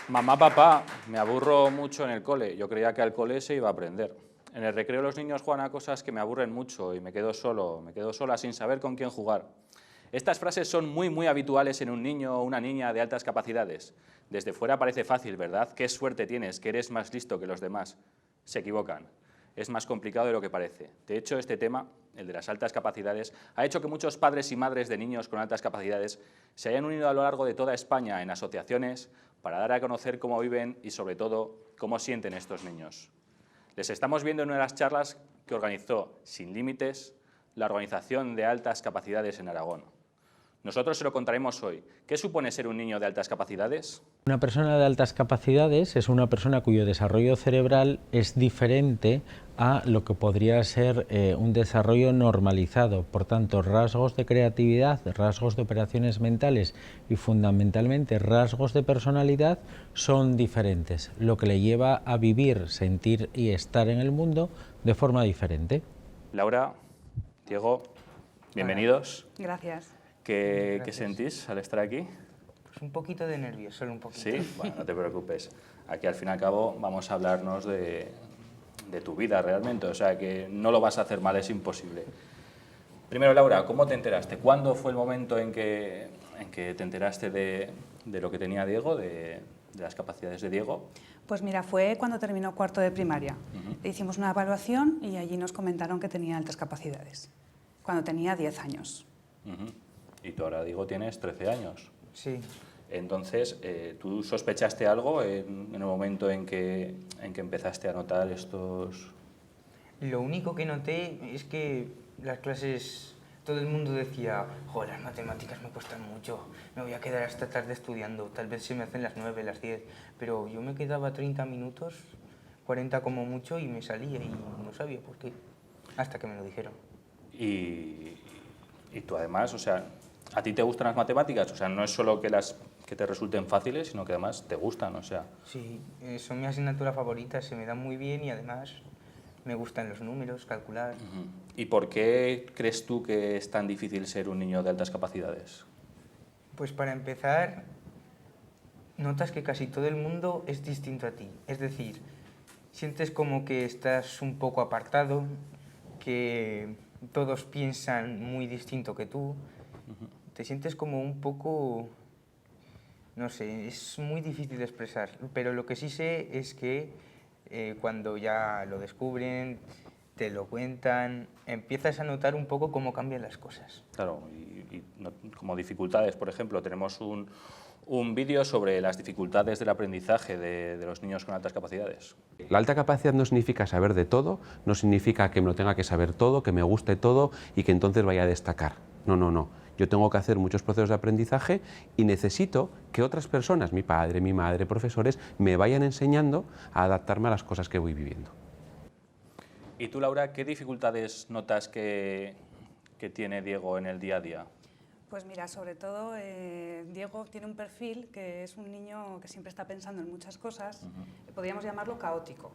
Mamá, papá, me aburro mucho en el cole. Yo creía que al cole se iba a aprender. En el recreo los niños juegan a cosas que me aburren mucho y me quedo sola sin saber con quién jugar. Estas frases son muy habituales en un niño o una niña de altas capacidades. Desde fuera parece fácil, ¿verdad? Qué suerte tienes, que eres más listo que los demás. Se equivocan. Es más complicado de lo que parece. De hecho, este tema, el de las altas capacidades, ha hecho que muchos padres y madres de niños con altas capacidades se hayan unido a lo largo de toda España en asociaciones para dar a conocer cómo viven y, sobre todo, cómo sienten estos niños. Les estamos viendo en una de las charlas que organizó Sin Límites la Organización de Altas Capacidades en Aragón. Nosotros se lo contaremos hoy. ¿Qué supone ser un niño de altas capacidades? Una persona de altas capacidades es una persona cuyo desarrollo cerebral es diferente a lo que podría ser un desarrollo normalizado. Por tanto, rasgos de creatividad, rasgos de operaciones mentales y fundamentalmente rasgos de personalidad son diferentes, lo que le lleva a vivir, sentir y estar en el mundo de forma diferente. Laura, Diego, bienvenidos. Gracias. ¿Qué sentís al estar aquí? Pues un poquito de nervios, solo un poquito. Sí, bueno, no te preocupes. Aquí al fin y al cabo vamos a hablarnos de tu vida realmente, o sea que no lo vas a hacer mal, es imposible. Primero, Laura, ¿cómo te enteraste? ¿Cuándo fue el momento en que te enteraste de lo que tenía Diego, de las capacidades de Diego? Pues mira, fue cuando terminó cuarto de primaria. Le hicimos una evaluación y allí nos comentaron que tenía altas capacidades, cuando tenía 10 años. Y tú ahora, Diego, tienes 13 años. Sí. Entonces, ¿tú sospechaste algo en el momento en que empezaste a notar estos...? Lo único que noté es que las clases, todo el mundo decía, joder, las matemáticas me cuestan mucho, me voy a quedar hasta tarde estudiando, tal vez se me hacen las 9, las 10, pero yo me quedaba 30 minutos, 40 como mucho y me salía y no sabía por qué, hasta que me lo dijeron. Y tú además, o sea, ¿a ti te gustan las matemáticas? O sea, no es solo que te resulten fáciles, sino que además te gustan, o sea... Sí, son mi asignatura favorita, se me dan muy bien y además me gustan los números, calcular. ¿Y por qué crees tú que es tan difícil ser un niño de altas capacidades? Pues para empezar, notas que casi todo el mundo es distinto a ti. Es decir, sientes como que estás un poco apartado, que todos piensan muy distinto que tú. Te sientes como un poco... No sé, es muy difícil de expresar. Pero lo que sí sé es que cuando ya lo descubren, te lo cuentan, empiezas a notar un poco cómo cambian las cosas. Claro, como dificultades, por ejemplo, tenemos un vídeo sobre las dificultades del aprendizaje de los niños con altas capacidades. La alta capacidad no significa saber de todo, no significa que me lo tenga que saber todo, que me guste todo y que entonces vaya a destacar. No, no, no. Yo tengo que hacer muchos procesos de aprendizaje y necesito que otras personas, mi padre, mi madre, profesores, me vayan enseñando a adaptarme a las cosas que voy viviendo. ¿Y tú, Laura, qué dificultades notas que tiene Diego en el día a día? Pues mira, sobre todo Diego tiene un perfil que es un niño que siempre está pensando en muchas cosas, podríamos llamarlo caótico.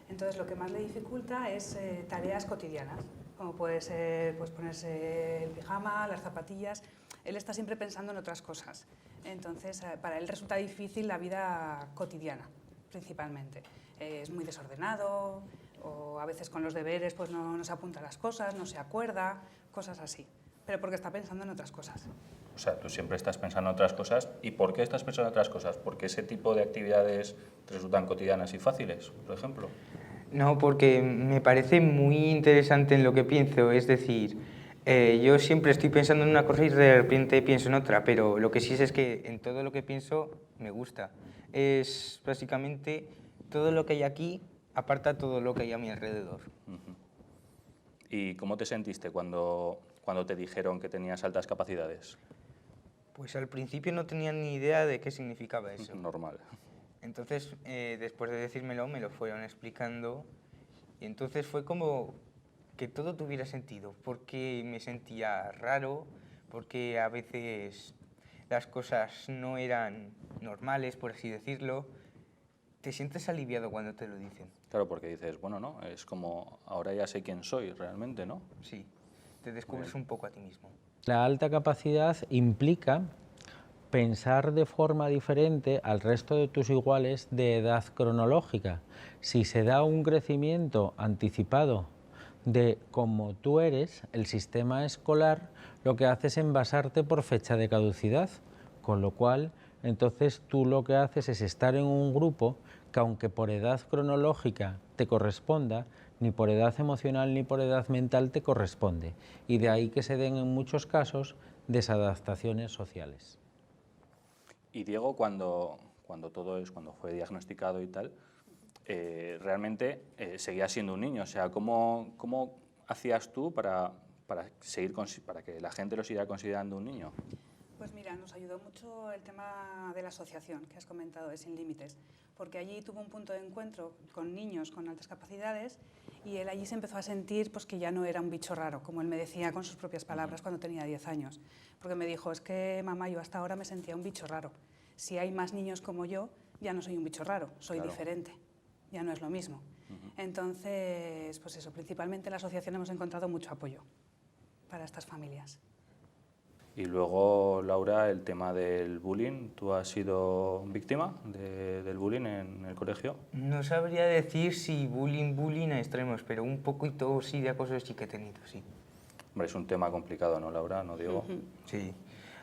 Entonces lo que más le dificulta es tareas cotidianas, como puede ser pues, ponerse el pijama, las zapatillas. Él está siempre pensando en otras cosas. Entonces para él resulta difícil la vida cotidiana, principalmente. Es muy desordenado, o a veces con los deberes pues no se apunta las cosas, no se acuerda, cosas así. Pero porque está pensando en otras cosas. O sea, tú siempre estás pensando en otras cosas. ¿Y por qué estás pensando en otras cosas? ¿Porque ese tipo de actividades te resultan cotidianas y fáciles, por ejemplo? No, porque me parece muy interesante en lo que pienso, es decir, yo siempre estoy pensando en una cosa y de repente pienso en otra, pero lo que sí es que en todo lo que pienso me gusta. Es básicamente todo lo que hay aquí aparta todo lo que hay a mi alrededor. ¿Y cómo te sentiste cuando te dijeron que tenías altas capacidades? Pues al principio no tenía ni idea de qué significaba eso. Normal. Entonces, después de decírmelo, me lo fueron explicando y entonces fue como que todo tuviera sentido, porque me sentía raro, porque a veces las cosas no eran normales, por así decirlo. Te sientes aliviado cuando te lo dicen. Claro, porque dices, bueno, no, es como, ahora ya sé quién soy realmente, ¿no? Sí, te descubres un poco a ti mismo. La alta capacidad implica pensar de forma diferente al resto de tus iguales de edad cronológica. Si se da un crecimiento anticipado de cómo tú eres, el sistema escolar lo que hace es envasarte por fecha de caducidad, con lo cual entonces tú lo que haces es estar en un grupo que, aunque por edad cronológica te corresponda, ni por edad emocional ni por edad mental te corresponde, y de ahí que se den en muchos casos desadaptaciones sociales. Y Diego, cuando fue diagnosticado y tal, realmente seguía siendo un niño. O sea, ¿cómo hacías tú para que la gente lo siguiera considerando un niño? Pues mira, nos ayudó mucho el tema de la asociación que has comentado, de Sin Límites, porque allí tuvo un punto de encuentro con niños con altas capacidades y él allí se empezó a sentir pues, que ya no era un bicho raro, como él me decía con sus propias palabras cuando tenía 10 años. Porque me dijo, es que mamá, yo hasta ahora me sentía un bicho raro. Si hay más niños como yo, ya no soy un bicho raro, soy Claro. diferente, ya no es lo mismo. Entonces, pues eso, principalmente en la asociación hemos encontrado mucho apoyo para estas familias. Y luego, Laura, el tema del bullying. ¿Tú has sido víctima del bullying en el colegio? No sabría decir si bullying a extremos, pero un poquito sí de acoso sí que he tenido, sí. Hombre, es un tema complicado, ¿no, Laura? ¿No, Diego? Sí.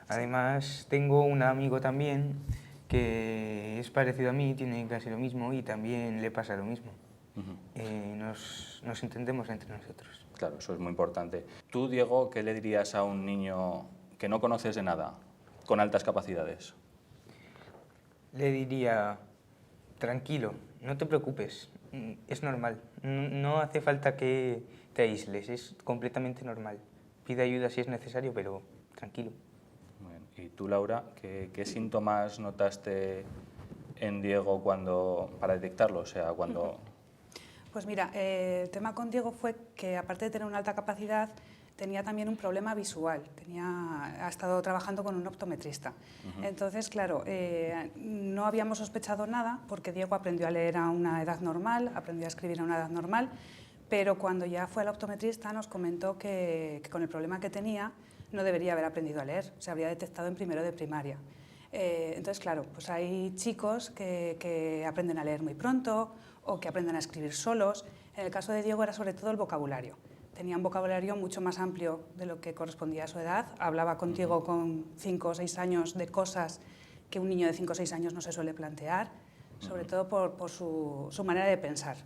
Además, tengo un amigo también que es parecido a mí, tiene casi lo mismo y también le pasa lo mismo. Nos entendemos entre nosotros. Claro, eso es muy importante. Tú, Diego, ¿qué le dirías a un niño que no conoces de nada, con altas capacidades? Le diría, tranquilo, no te preocupes, es normal, no hace falta que te aísles, es completamente normal. Pide ayuda si es necesario, pero tranquilo. Muy bien. ¿Y tú, Laura, qué síntomas notaste en Diego para detectarlo? O sea, cuando... Pues mira, el tema con Diego fue que aparte de tener una alta capacidad, tenía también un problema visual. Ha estado trabajando con un optometrista. Entonces, claro, no habíamos sospechado nada porque Diego aprendió a leer a una edad normal, aprendió a escribir a una edad normal, pero cuando ya fue al optometrista nos comentó que con el problema que tenía no debería haber aprendido a leer, se habría detectado en primero de primaria. Entonces, claro, pues hay chicos que aprenden a leer muy pronto o que aprenden a escribir solos. En el caso de Diego era sobre todo el vocabulario. Tenía un vocabulario mucho más amplio de lo que correspondía a su edad. Hablaba contigo con 5 o 6 años de cosas que un niño de 5 o 6 años no se suele plantear, sobre todo por su manera de pensar.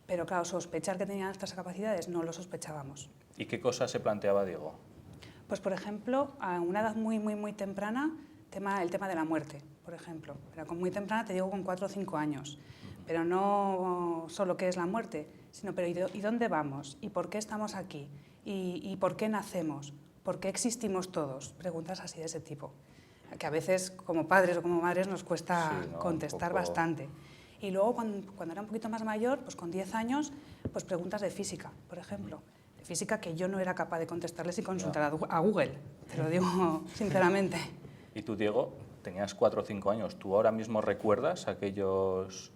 Pero claro, sospechar que tenía estas capacidades no lo sospechábamos. ¿Y qué cosas se planteaba Diego? Pues por ejemplo, a una edad muy temprana, el tema de la muerte, por ejemplo. Era muy temprana, te digo con 4 o 5 años. Pero no solo qué es la muerte, sino pero ¿y dónde vamos? ¿Y por qué estamos aquí? ¿Y por qué nacemos? ¿Por qué existimos todos? Preguntas así de ese tipo, que a veces como padres o como madres nos cuesta contestar bastante. Y luego cuando era un poquito más mayor, pues con 10 años, pues preguntas de física, por ejemplo. De física que yo no era capaz de contestarles y consultar a Google, te lo digo sinceramente. Y tú, Diego, tenías 4 o 5 años. ¿Tú ahora mismo recuerdas aquellos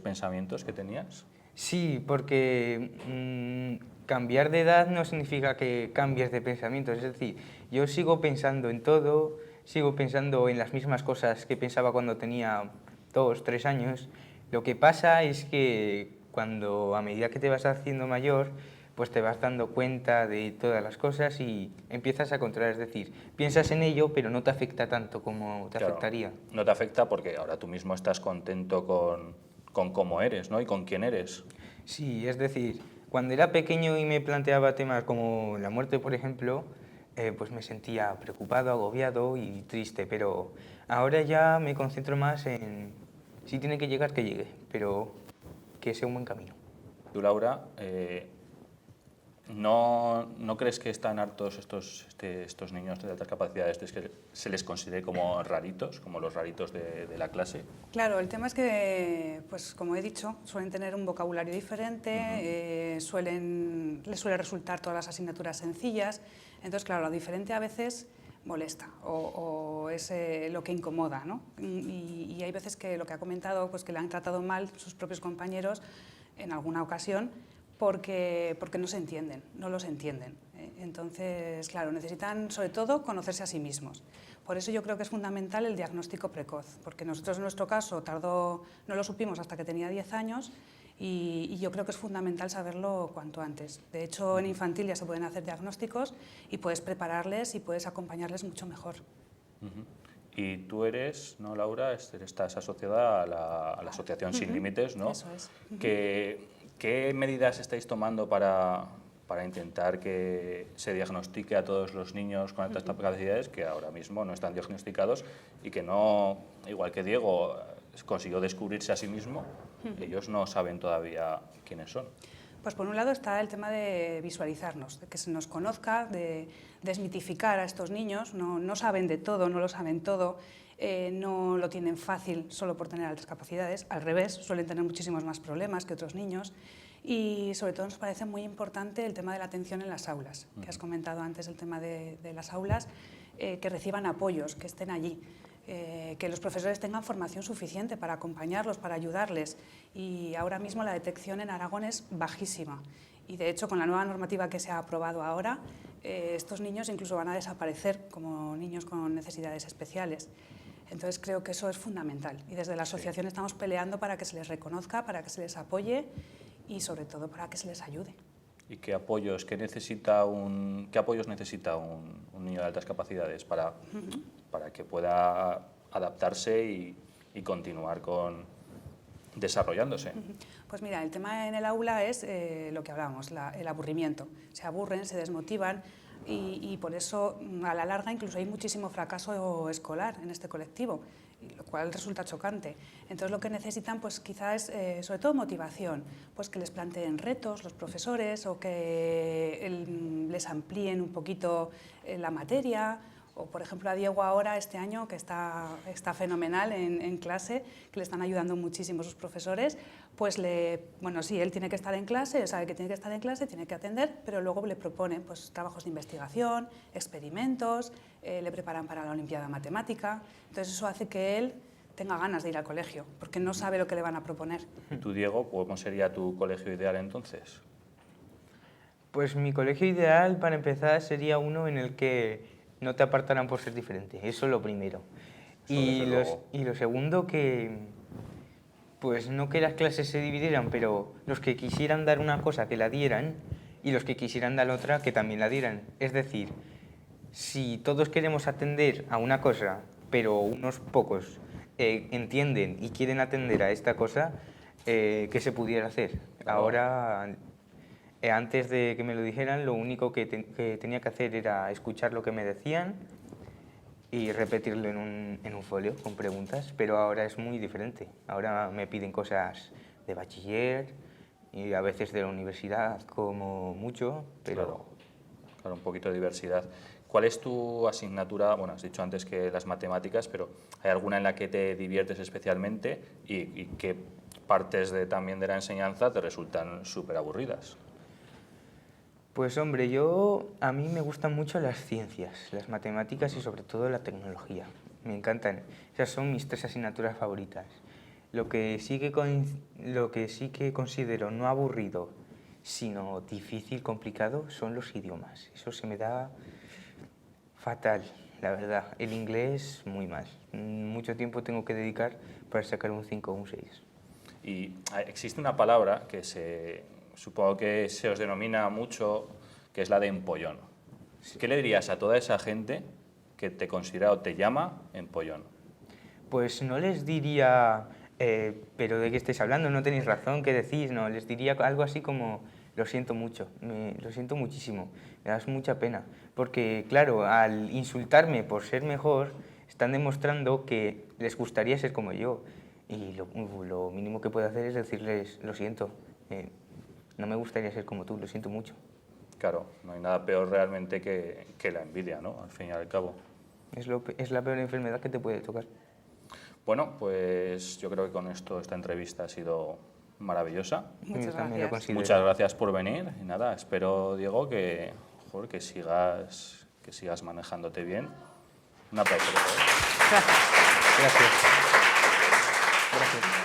pensamientos que tenías? Sí, porque cambiar de edad no significa que cambies de pensamiento. Es decir, yo sigo pensando en todo, sigo pensando en las mismas cosas que pensaba cuando tenía 2, 3 años. Lo que pasa es que a medida que te vas haciendo mayor, pues te vas dando cuenta de todas las cosas y empiezas a controlar. Es decir, piensas en ello, pero no te afecta tanto como te afectaría. No te afecta porque ahora tú mismo estás contento con cómo eres, ¿no? Y con quién eres. Sí, es decir, cuando era pequeño y me planteaba temas como la muerte, por ejemplo, pues me sentía preocupado, agobiado y triste, pero ahora ya me concentro más en si tiene que llegar, que llegue, pero que sea un buen camino. Tú, Laura, ¿no crees que están hartos estos niños de altas capacidades de que se les considere como raritos, como los raritos de la clase? Claro, el tema es que, pues como he dicho, suelen tener un vocabulario diferente, les suele resultar todas las asignaturas sencillas, entonces claro, lo diferente a veces molesta o es lo que incomoda, ¿no? Y hay veces que lo que ha comentado, pues que le han tratado mal sus propios compañeros en alguna ocasión, porque no se entienden, no los entienden. Entonces, claro, necesitan sobre todo conocerse a sí mismos. Por eso yo creo que es fundamental el diagnóstico precoz, porque nosotros en nuestro caso no lo supimos hasta que tenía 10 años y yo creo que es fundamental saberlo cuanto antes. De hecho, en infantil ya se pueden hacer diagnósticos y puedes prepararles y puedes acompañarles mucho mejor. Y tú eres, ¿no, Laura? Estás asociada a la Asociación Sin Límites, ¿no? Eso es. ¿Qué medidas estáis tomando para intentar que se diagnostique a todos los niños con altas capacidades que ahora mismo no están diagnosticados y que no, igual que Diego, consiguió descubrirse a sí mismo, ellos no saben todavía quiénes son? Pues por un lado está el tema de visualizarnos, de que se nos conozca, de desmitificar a estos niños. No saben de todo, no lo saben todo, no lo tienen fácil solo por tener altas capacidades, al revés, suelen tener muchísimos más problemas que otros niños. Y sobre todo nos parece muy importante el tema de la atención en las aulas, que has comentado antes, el tema de las aulas, que reciban apoyos, que estén allí. Que los profesores tengan formación suficiente para acompañarlos, para ayudarles. Y ahora mismo la detección en Aragón es bajísima. Y de hecho, con la nueva normativa que se ha aprobado ahora, estos niños incluso van a desaparecer como niños con necesidades especiales. Entonces creo que eso es fundamental. Y desde la asociación estamos peleando para que se les reconozca, para que se les apoye y sobre todo para que se les ayude. ¿Y qué apoyos necesita un niño de altas capacidades para que pueda adaptarse y continuar desarrollándose? Pues mira, el tema en el aula es lo que hablábamos, el aburrimiento. Se aburren, se desmotivan y por eso a la larga incluso hay muchísimo fracaso escolar en este colectivo, lo cual resulta chocante. Entonces lo que necesitan pues quizás es sobre todo motivación, pues que les planteen retos los profesores o que les amplíen un poquito la materia. O, por ejemplo, a Diego ahora, este año, que está fenomenal en clase, que le están ayudando muchísimo sus profesores, pues sí, él tiene que estar en clase, sabe que tiene que estar en clase, tiene que atender, pero luego le proponen pues, trabajos de investigación, experimentos, le preparan para la Olimpiada Matemática. Entonces eso hace que él tenga ganas de ir al colegio, porque no sabe lo que le van a proponer. ¿Y tú, Diego, cómo sería tu colegio ideal entonces? Pues mi colegio ideal, para empezar, sería uno en el que no te apartarán por ser diferente, eso es lo primero. Y lo segundo, que pues no que las clases se dividieran, pero los que quisieran dar una cosa que la dieran y los que quisieran dar otra que también la dieran. Es decir, si todos queremos atender a una cosa, pero unos pocos entienden y quieren atender a esta cosa, ¿qué se pudiera hacer? Ahora, antes de que me lo dijeran, lo único que tenía que hacer era escuchar lo que me decían y repetirlo en un folio con preguntas, pero ahora es muy diferente. Ahora me piden cosas de bachiller y a veces de la universidad como mucho, pero... Claro, un poquito de diversidad. ¿Cuál es tu asignatura? Bueno, has dicho antes que las matemáticas, pero ¿hay alguna en la que te diviertes especialmente y qué partes también de la enseñanza te resultan súper aburridas? Pues hombre, a mí me gustan mucho las ciencias, las matemáticas y sobre todo la tecnología. Me encantan. Esas son mis 3 asignaturas favoritas. Lo que sí que considero no aburrido, sino difícil, complicado, son los idiomas. Eso se me da fatal, la verdad. El inglés, muy mal. Mucho tiempo tengo que dedicar para sacar un 5 o un 6. Y existe una palabra que supongo que se os denomina mucho, que es la de empollón. ¿Qué le dirías a toda esa gente que te considera o te llama empollón? Pues no les diría, pero ¿de qué estáis hablando? No tenéis razón, ¿qué decís? No, les diría algo así como, lo siento mucho, lo siento muchísimo, me das mucha pena. Porque, claro, al insultarme por ser mejor, están demostrando que les gustaría ser como yo. Y lo mínimo que puedo hacer es decirles, lo siento, no me gustaría ser como tú, lo siento mucho. Claro, no hay nada peor realmente que la envidia, ¿no? Al fin y al cabo. Es la peor enfermedad que te puede tocar. Bueno, pues yo creo que con esto esta entrevista ha sido maravillosa. Muchas También lo gracias. considero. Muchas gracias por venir. Y nada, espero, Diego, que sigas manejándote bien. Un aplauso. Gracias. Gracias. Gracias.